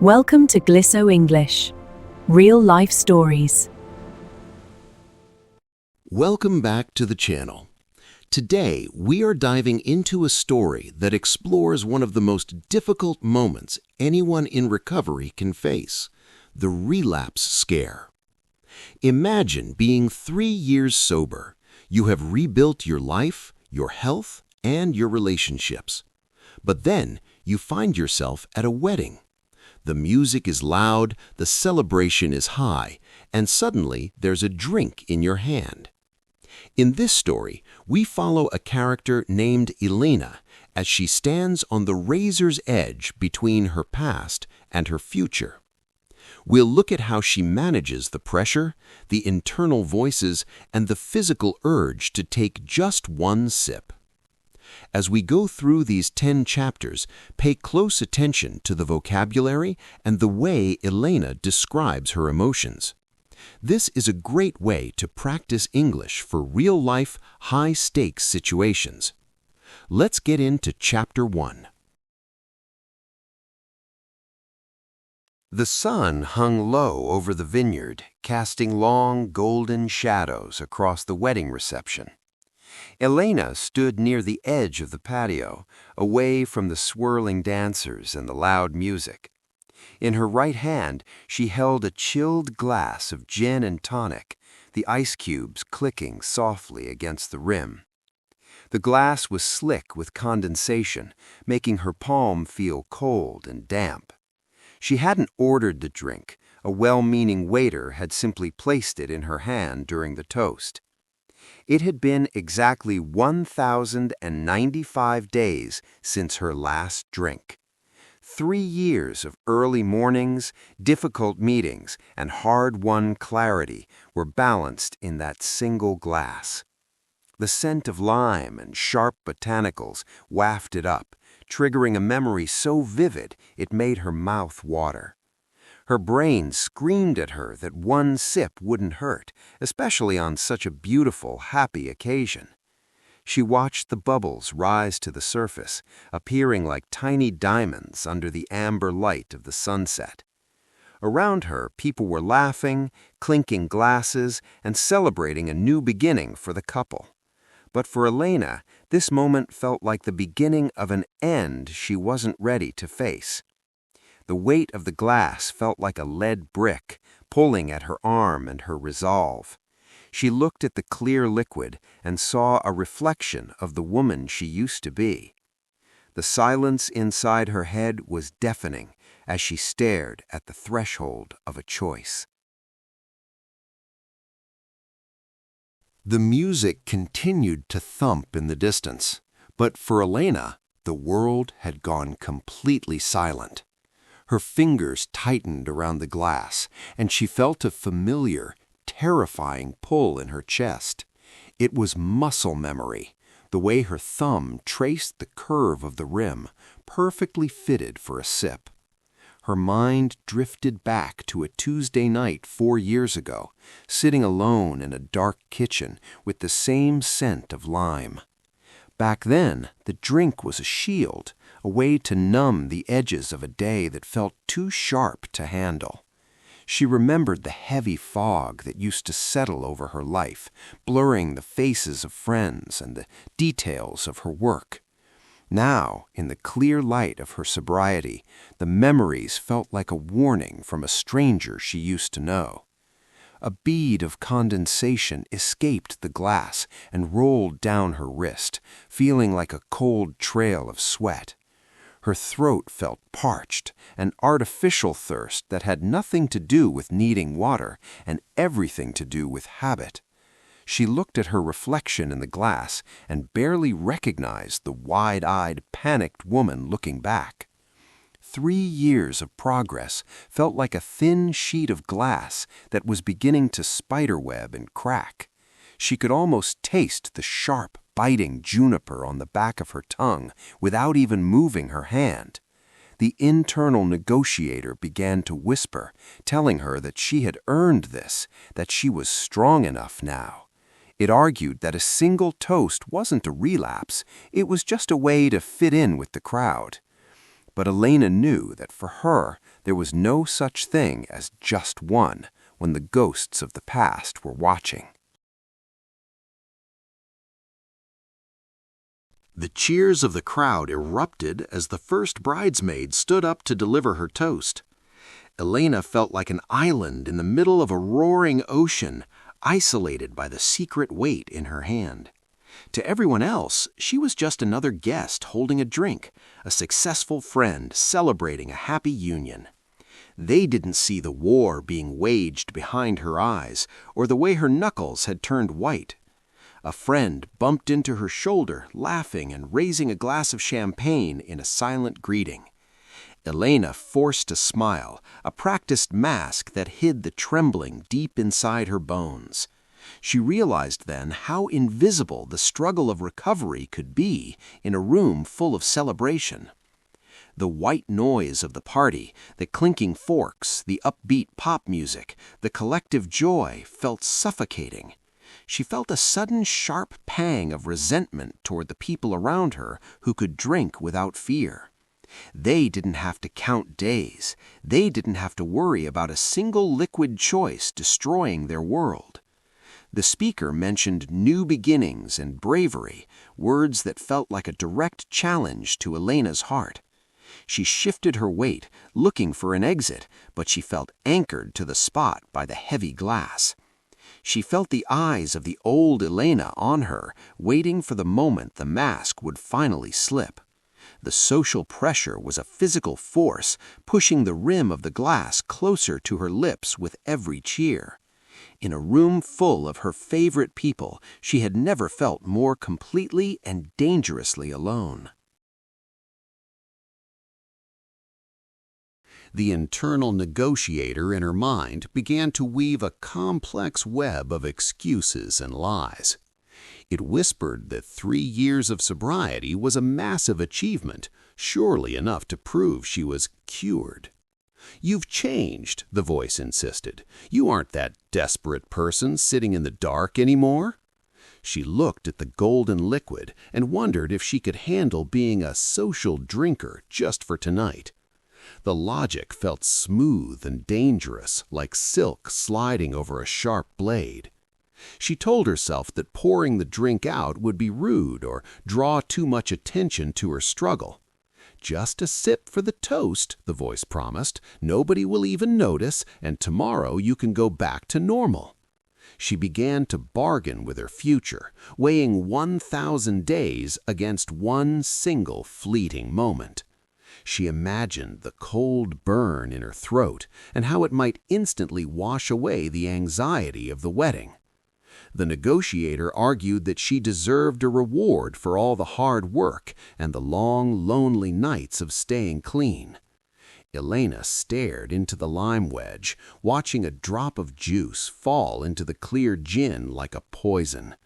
Welcome to Glisso English. Real life stories. Welcome back to the channel. Today, we are diving into a story that explores one of the most difficult moments anyone in recovery can face, the relapse scare. Imagine being 3 years sober. You have rebuilt your life, your health, and your relationships. But then, you find yourself at a wedding. The music is loud, the celebration is high, and suddenly there's a drink in your hand. In this story, we follow a character named Elena as she stands on the razor's edge between her past and her future. We'll look at how she manages the pressure, the internal voices, and the physical urge to take just one sip. As we go through these 10 chapters, pay close attention to the vocabulary and the way Elena describes her emotions. This is a great way to practice English for real-life, high-stakes situations. Let's get into Chapter 1. The sun hung low over the vineyard, casting long, golden shadows across the wedding reception. Elena stood near the edge of the patio, away from the swirling dancers and the loud music. In her right hand, she held a chilled glass of gin and tonic, the ice cubes clicking softly against the rim. The glass was slick with condensation, making her palm feel cold and damp. She hadn't ordered the drink. A well-meaning waiter had simply placed it in her hand during the toast. It had been exactly 1,095 days since her last drink. 3 years of early mornings, difficult meetings, and hard-won clarity were balanced in that single glass. The scent of lime and sharp botanicals wafted up, triggering a memory so vivid it made her mouth water. Her brain screamed at her that one sip wouldn't hurt, especially on such a beautiful, happy occasion. She watched the bubbles rise to the surface, appearing like tiny diamonds under the amber light of the sunset. Around her, people were laughing, clinking glasses, and celebrating a new beginning for the couple. But for Elena, this moment felt like the beginning of an end she wasn't ready to face. The weight of the glass felt like a lead brick, pulling at her arm and her resolve. She looked at the clear liquid and saw a reflection of the woman she used to be. The silence inside her head was deafening as she stared at the threshold of a choice. The music continued to thump in the distance, but for Elena, the world had gone completely silent. Her fingers tightened around the glass, and she felt a familiar, terrifying pull in her chest. It was muscle memory, the way her thumb traced the curve of the rim, perfectly fitted for a sip. Her mind drifted back to a Tuesday night 4 years ago, sitting alone in a dark kitchen with the same scent of lime. Back then, the drink was a shield, a way to numb the edges of a day that felt too sharp to handle. She remembered the heavy fog that used to settle over her life, blurring the faces of friends and the details of her work. Now, in the clear light of her sobriety, the memories felt like a warning from a stranger she used to know. A bead of condensation escaped the glass and rolled down her wrist, feeling like a cold trail of sweat. Her throat felt parched, an artificial thirst that had nothing to do with needing water and everything to do with habit. She looked at her reflection in the glass and barely recognized the wide-eyed, panicked woman looking back. 3 years of progress felt like a thin sheet of glass that was beginning to spiderweb and crack. She could almost taste the sharp, biting juniper on the back of her tongue without even moving her hand. The internal negotiator began to whisper, telling her that she had earned this, that she was strong enough now. It argued that a single toast wasn't a relapse, it was just a way to fit in with the crowd. But Elena knew that for her, there was no such thing as just one when the ghosts of the past were watching. The cheers of the crowd erupted as the first bridesmaid stood up to deliver her toast. Elena felt like an island in the middle of a roaring ocean, isolated by the secret weight in her hand. To everyone else, she was just another guest holding a drink, a successful friend celebrating a happy union. They didn't see the war being waged behind her eyes, or the way her knuckles had turned white. A friend bumped into her shoulder, laughing and raising a glass of champagne in a silent greeting. Elena forced a smile, a practiced mask that hid the trembling deep inside her bones. She realized then how invisible the struggle of recovery could be in a room full of celebration. The white noise of the party, the clinking forks, the upbeat pop music, the collective joy felt suffocating. She felt a sudden sharp pang of resentment toward the people around her who could drink without fear. They didn't have to count days. They didn't have to worry about a single liquid choice destroying their world. The speaker mentioned new beginnings and bravery, words that felt like a direct challenge to Elena's heart. She shifted her weight, looking for an exit, but she felt anchored to the spot by the heavy glass. She felt the eyes of the old Elena on her, waiting for the moment the mask would finally slip. The social pressure was a physical force, pushing the rim of the glass closer to her lips with every cheer. In a room full of her favorite people, she had never felt more completely and dangerously alone. The internal negotiator in her mind began to weave a complex web of excuses and lies. It whispered that 3 years of sobriety was a massive achievement, surely enough to prove she was cured. "You've changed," the voice insisted. "You aren't that desperate person sitting in the dark anymore." She looked at the golden liquid and wondered if she could handle being a social drinker just for tonight. The logic felt smooth and dangerous, like silk sliding over a sharp blade. She told herself that pouring the drink out would be rude or draw too much attention to her struggle. "Just a sip for the toast," the voice promised. "Nobody will even notice, and tomorrow you can go back to normal." She began to bargain with her future, weighing 1,000 days against one single fleeting moment. She imagined the cold burn in her throat and how it might instantly wash away the anxiety of the wedding. The negotiator argued that she deserved a reward for all the hard work and the long, lonely nights of staying clean. Elena stared into the lime wedge, watching a drop of juice fall into the clear gin like a poison.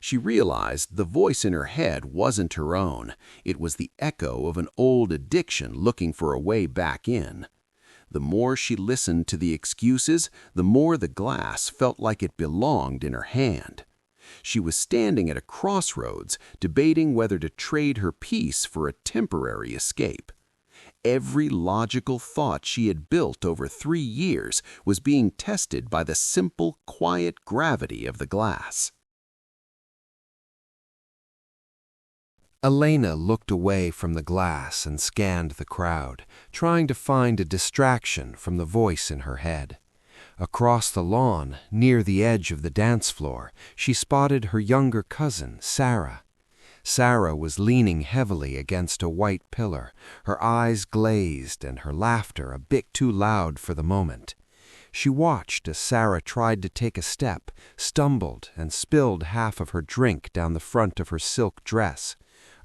She realized the voice in her head wasn't her own. It was the echo of an old addiction looking for a way back in. The more she listened to the excuses, the more the glass felt like it belonged in her hand. She was standing at a crossroads, debating whether to trade her peace for a temporary escape. Every logical thought she had built over 3 years was being tested by the simple, quiet gravity of the glass. Elena looked away from the glass and scanned the crowd, trying to find a distraction from the voice in her head. Across the lawn, near the edge of the dance floor, she spotted her younger cousin, Sarah. Sarah was leaning heavily against a white pillar, her eyes glazed and her laughter a bit too loud for the moment. She watched as Sarah tried to take a step, stumbled, and spilled half of her drink down the front of her silk dress.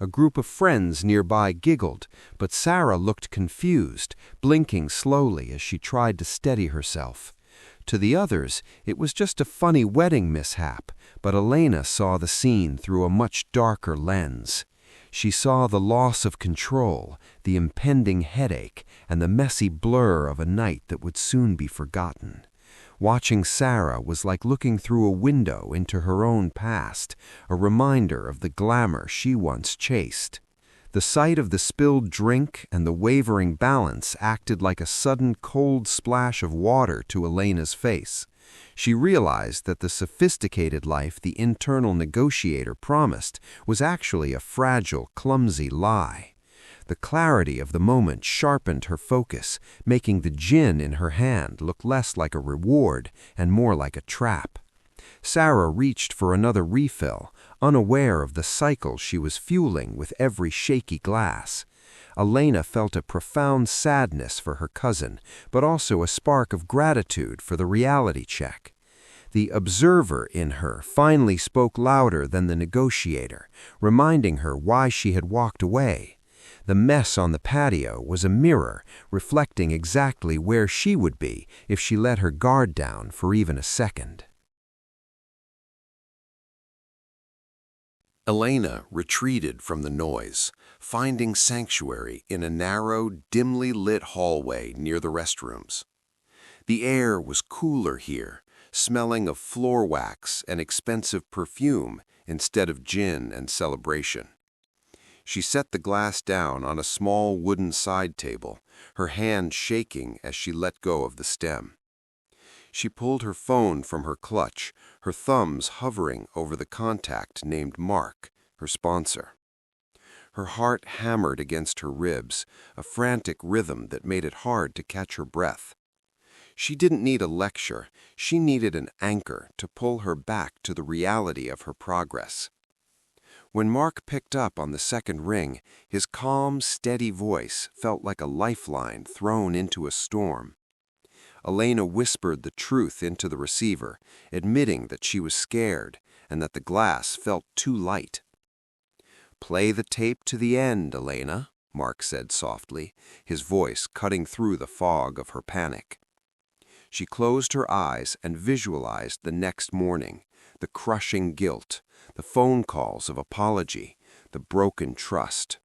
A group of friends nearby giggled, but Sarah looked confused, blinking slowly as she tried to steady herself. To the others, it was just a funny wedding mishap, but Elena saw the scene through a much darker lens. She saw the loss of control, the impending headache, and the messy blur of a night that would soon be forgotten. Watching Sarah was like looking through a window into her own past, a reminder of the glamour she once chased. The sight of the spilled drink and the wavering balance acted like a sudden cold splash of water to Elena's face. She realized that the sophisticated life the internal negotiator promised was actually a fragile, clumsy lie. The clarity of the moment sharpened her focus, making the gin in her hand look less like a reward and more like a trap. Sarah reached for another refill, unaware of the cycle she was fueling with every shaky glass. Elena felt a profound sadness for her cousin, but also a spark of gratitude for the reality check. The observer in her finally spoke louder than the negotiator, reminding her why she had walked away. The mess on the patio was a mirror, reflecting exactly where she would be if she let her guard down for even a second. Elena retreated from the noise, finding sanctuary in a narrow, dimly lit hallway near the restrooms. The air was cooler here, smelling of floor wax and expensive perfume instead of gin and celebration. She set the glass down on a small wooden side table, her hand shaking as she let go of the stem. She pulled her phone from her clutch, her thumbs hovering over the contact named Mark, her sponsor. Her heart hammered against her ribs, a frantic rhythm that made it hard to catch her breath. She didn't need a lecture, she needed an anchor to pull her back to the reality of her progress. When Mark picked up on the second ring, his calm, steady voice felt like a lifeline thrown into a storm. Elena whispered the truth into the receiver, admitting that she was scared and that the glass felt too light. "Play the tape to the end, Elena," Mark said softly, his voice cutting through the fog of her panic. She closed her eyes and visualized the next morning, the crushing guilt, the phone calls of apology, the broken trust.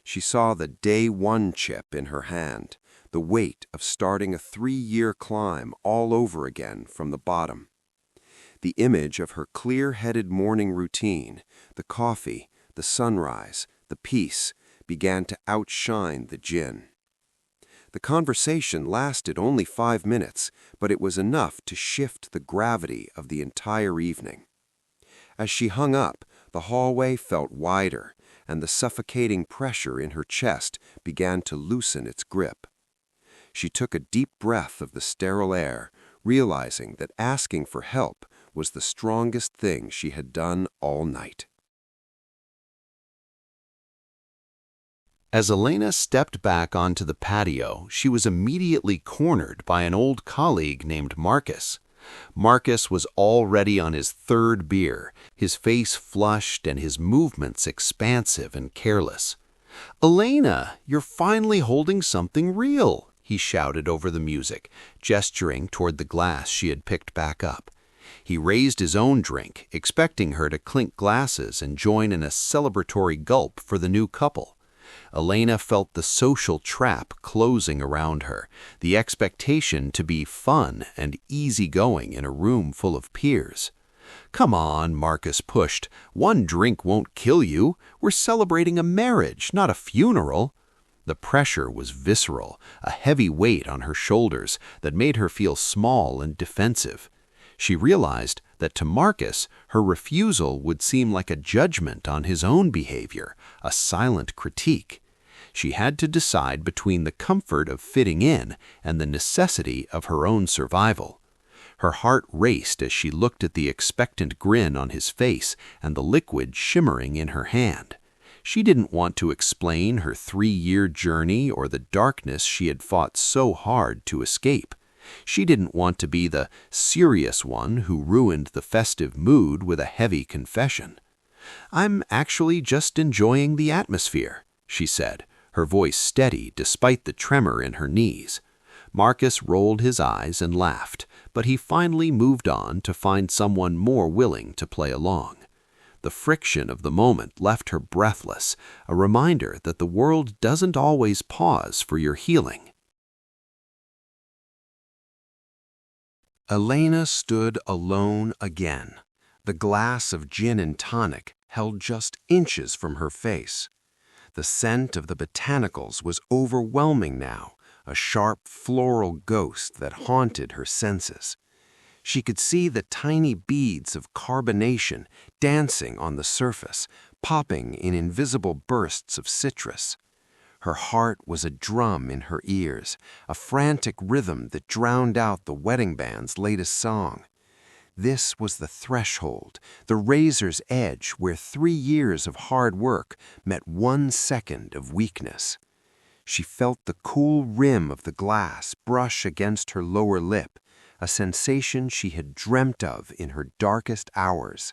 She saw the day one chip in her hand, the weight of starting a 3-year climb all over again from the bottom. The image of her clear-headed morning routine, the coffee, the sunrise, the peace, began to outshine the gin. The conversation lasted only 5 minutes, but it was enough to shift the gravity of the entire evening. As she hung up, the hallway felt wider, and the suffocating pressure in her chest began to loosen its grip. She took a deep breath of the sterile air, realizing that asking for help was the strongest thing she had done all night. As Elena stepped back onto the patio, she was immediately cornered by an old colleague named Marcus. Marcus was already on his 3rd beer, his face flushed and his movements expansive and careless. "Elena, you're finally holding something real," he shouted over the music, gesturing toward the glass she had picked back up. He raised his own drink, expecting her to clink glasses and join in a celebratory gulp for the new couple. Elena felt the social trap closing around her, the expectation to be fun and easygoing in a room full of peers. "Come on," Marcus pushed. "One drink won't kill you. We're celebrating a marriage, not a funeral." The pressure was visceral, a heavy weight on her shoulders that made her feel small and defensive. She realized that to Marcus, her refusal would seem like a judgment on his own behavior, a silent critique. She had to decide between the comfort of fitting in and the necessity of her own survival. Her heart raced as she looked at the expectant grin on his face and the liquid shimmering in her hand. She didn't want to explain her 3-year journey or the darkness she had fought so hard to escape. She didn't want to be the serious one who ruined the festive mood with a heavy confession. "I'm actually just enjoying the atmosphere," she said, her voice steady despite the tremor in her knees. Marcus rolled his eyes and laughed, but he finally moved on to find someone more willing to play along. The friction of the moment left her breathless, a reminder that the world doesn't always pause for your healing. Elena stood alone again, the glass of gin and tonic held just inches from her face. The scent of the botanicals was overwhelming now, a sharp floral ghost that haunted her senses. She could see the tiny beads of carbonation dancing on the surface, popping in invisible bursts of citrus. Her heart was a drum in her ears, a frantic rhythm that drowned out the wedding band's latest song. This was the threshold, the razor's edge where 3 years of hard work met 1 second of weakness. She felt the cool rim of the glass brush against her lower lip, a sensation she had dreamt of in her darkest hours.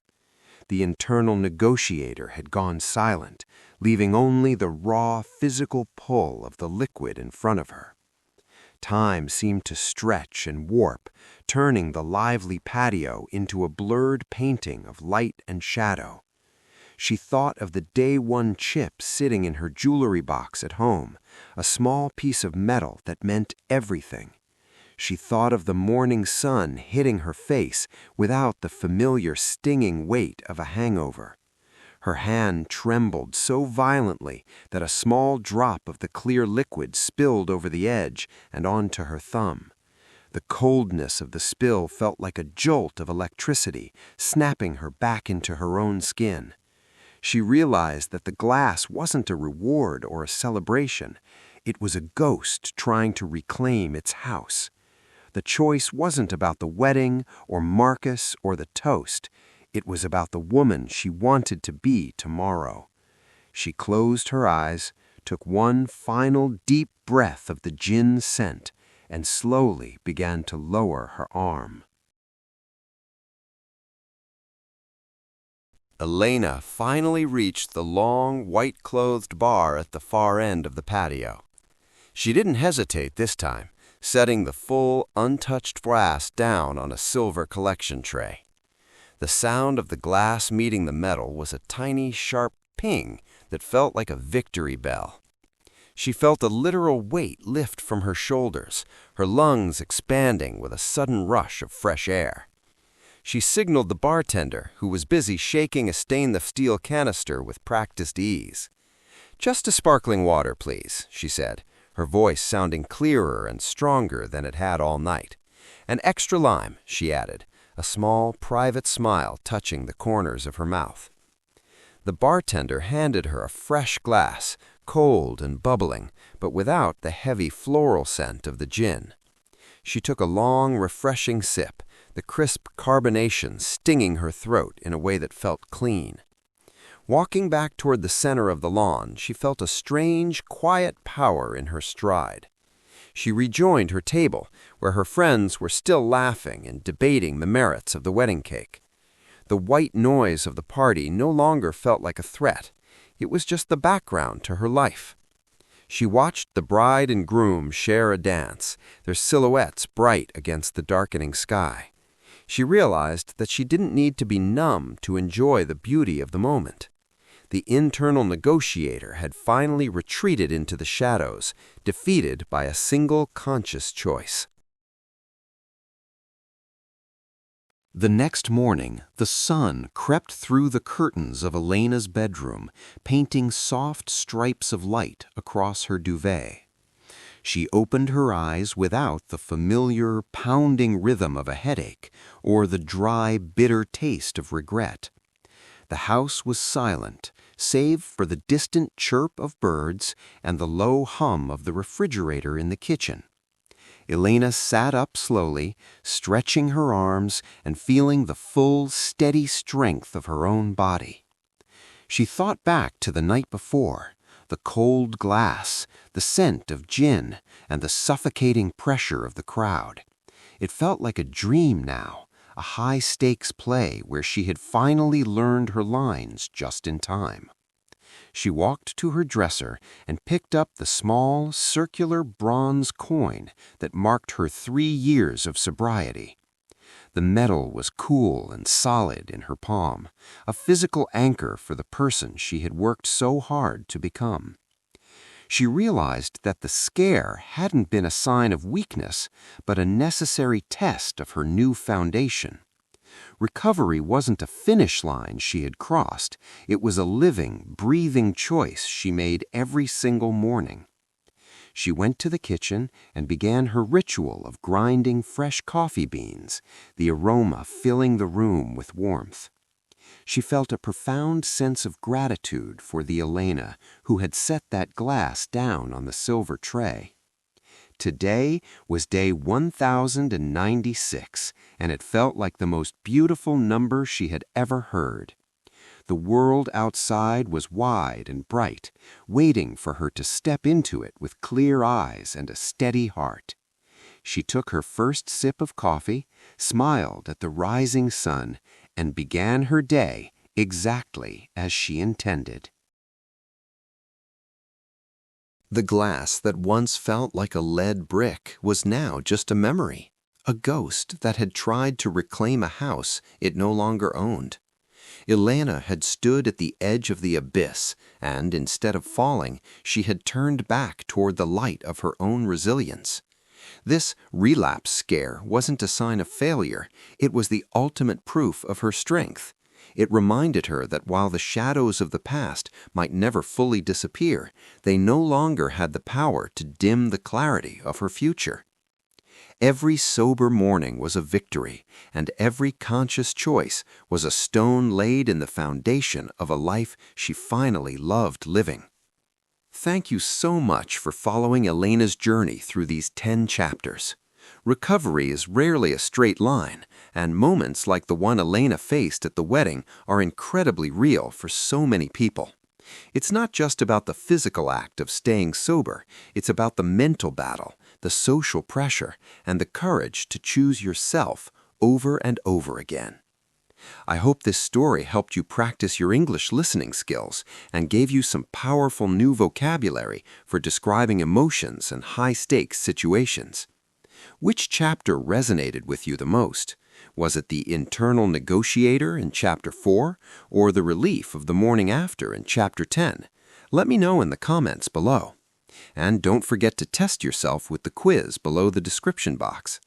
The internal negotiator had gone silent, leaving only the raw physical pull of the liquid in front of her. Time seemed to stretch and warp, turning the lively patio into a blurred painting of light and shadow. She thought of the day-one chip sitting in her jewelry box at home, a small piece of metal that meant everything. She thought of the morning sun hitting her face without the familiar stinging weight of a hangover. Her hand trembled so violently that a small drop of the clear liquid spilled over the edge and onto her thumb. The coldness of the spill felt like a jolt of electricity, snapping her back into her own skin. She realized that the glass wasn't a reward or a celebration. It was a ghost trying to reclaim its house. The choice wasn't about the wedding or Marcus or the toast. It was about the woman she wanted to be tomorrow. She closed her eyes, took one final deep breath of the gin scent, and slowly began to lower her arm. Elena finally reached the long, white-clothed bar at the far end of the patio. She didn't hesitate this time, setting the full, untouched glass down on a silver collection tray. The sound of the glass meeting the metal was a tiny, sharp ping that felt like a victory bell. She felt a literal weight lift from her shoulders, her lungs expanding with a sudden rush of fresh air. She signaled the bartender, who was busy shaking a stainless steel canister with practiced ease. "Just a sparkling water, please," she said, her voice sounding clearer and stronger than it had all night. "An extra lime," she added, a small, private smile touching the corners of her mouth. The bartender handed her a fresh glass, cold and bubbling, but without the heavy floral scent of the gin. She took a long, refreshing sip, the crisp carbonation stinging her throat in a way that felt clean. Walking back toward the center of the lawn, she felt a strange, quiet power in her stride. She rejoined her table, where her friends were still laughing and debating the merits of the wedding cake. The white noise of the party no longer felt like a threat. It was just the background to her life. She watched the bride and groom share a dance, their silhouettes bright against the darkening sky. She realized that she didn't need to be numb to enjoy the beauty of the moment. The internal negotiator had finally retreated into the shadows, defeated by a single conscious choice. The next morning, the sun crept through the curtains of Elena's bedroom, painting soft stripes of light across her duvet. She opened her eyes without the familiar, pounding rhythm of a headache or the dry, bitter taste of regret. The house was silent, save for the distant chirp of birds and the low hum of the refrigerator in the kitchen. Elena sat up slowly, stretching her arms and feeling the full, steady strength of her own body. She thought back to the night before, the cold glass, the scent of gin, and the suffocating pressure of the crowd. It felt like a dream now, a high-stakes play where she had finally learned her lines just in time. She walked to her dresser and picked up the small, circular bronze coin that marked her 3 years of sobriety. The metal was cool and solid in her palm, a physical anchor for the person she had worked so hard to become. She realized that the scare hadn't been a sign of weakness, but a necessary test of her new foundation. Recovery wasn't a finish line she had crossed. It was a living, breathing choice she made every single morning. She went to the kitchen and began her ritual of grinding fresh coffee beans, the aroma filling the room with warmth. She felt a profound sense of gratitude for the Elena who had set that glass down on the silver tray. Today was day 1096, and it felt like the most beautiful number she had ever heard. The world outside was wide and bright, waiting for her to step into it with clear eyes and a steady heart. She took her first sip of coffee, smiled at the rising sun, and began her day exactly as she intended. The glass that once felt like a lead brick was now just a memory, a ghost that had tried to reclaim a house it no longer owned. Elena had stood at the edge of the abyss, and instead of falling, she had turned back toward the light of her own resilience. This relapse scare wasn't a sign of failure, it was the ultimate proof of her strength. It reminded her that while the shadows of the past might never fully disappear, they no longer had the power to dim the clarity of her future. Every sober morning was a victory, and every conscious choice was a stone laid in the foundation of a life she finally loved living. Thank you so much for following Elena's journey through these 10 chapters. Recovery is rarely a straight line, and moments like the one Elena faced at the wedding are incredibly real for so many people. It's not just about the physical act of staying sober, it's about the mental battle, the social pressure, and the courage to choose yourself over and over again. I hope this story helped you practice your English listening skills and gave you some powerful new vocabulary for describing emotions and high-stakes situations. Which chapter resonated with you the most? Was it the internal negotiator in Chapter 4 or the relief of the morning after in Chapter 10? Let me know in the comments below. And don't forget to test yourself with the quiz below the description box.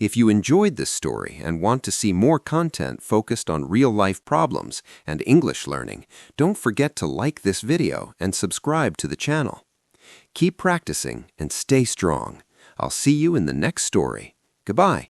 If you enjoyed this story and want to see more content focused on real-life problems and English learning, don't forget to like this video and subscribe to the channel. Keep practicing and stay strong. I'll see you in the next story. Goodbye.